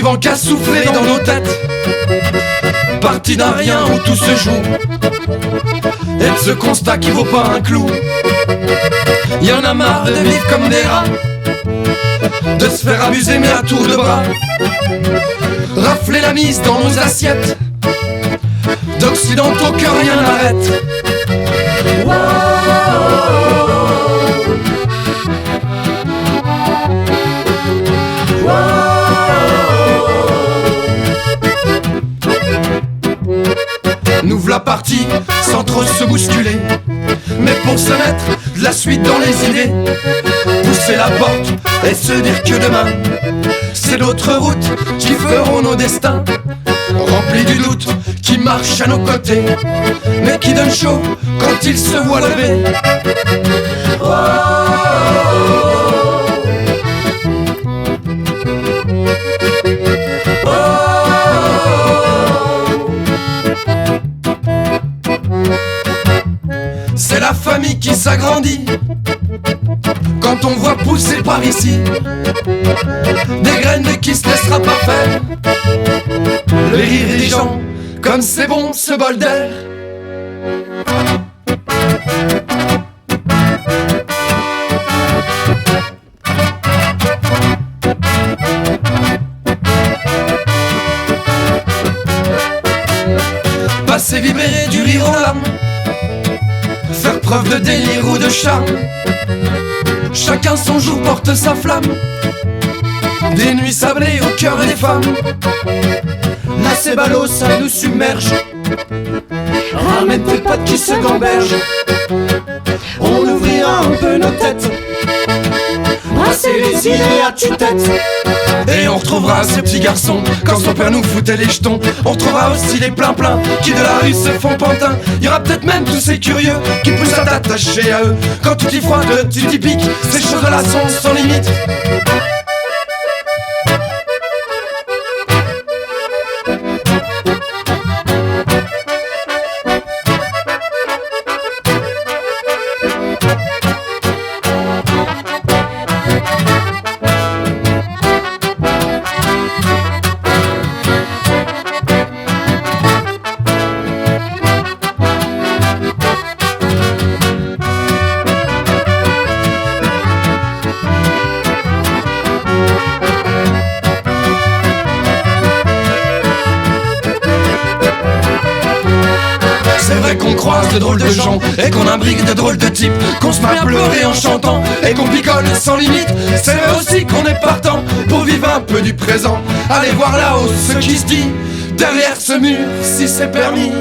vent qu'a soufflé dans nos têtes, parti d'un rien où tout se joue, et de ce constat qui vaut pas un clou. Y'en a marre de vivre comme des rats, de se faire abuser mais à tour de bras, rafler la mise dans nos assiettes, d'occidentaux que rien n'arrête. Wow. Nous v'là partis sans trop se bousculer, mais pour se mettre de la suite dans les idées, pousser la porte et se dire que demain c'est d'autres routes qui feront nos destins, remplis du doute, qui marchent à nos côtés, mais qui donnent chaud quand ils se voient lever. Oh. C'est la famille qui s'agrandit quand on voit pousser par ici des graines de qui se laissera pas faire, les rires des gens comme c'est bon ce bol d'air. Passer vibrer du rire aux larmes, faire preuve de délire ou de charme, chacun son jour porte sa flamme, des nuits sablées au cœur des femmes. Là c'est ballot, ça nous submerge, ramène tes potes qui se gambergent, on ouvrira un peu nos têtes, brasser les idées à tue-tête. Et on retrouvera ces petits garçons quand son père nous foutait les jetons. On retrouvera aussi les pleins-pleins qui de la rue se font pantin. Y'aura peut-être même tous ces curieux qui poussent à t'attacher à eux. Quand tu t'y froides, tu t'y piques, ces choses-là sont sans limite. C'est vrai qu'on croise de drôles de gens et qu'on imbrique de drôles de types, qu'on se met à pleurer en chantant et qu'on picole sans limite. C'est vrai aussi qu'on est partant pour vivre un peu du présent, aller voir là-haut ce qui se dit derrière ce mur si c'est permis.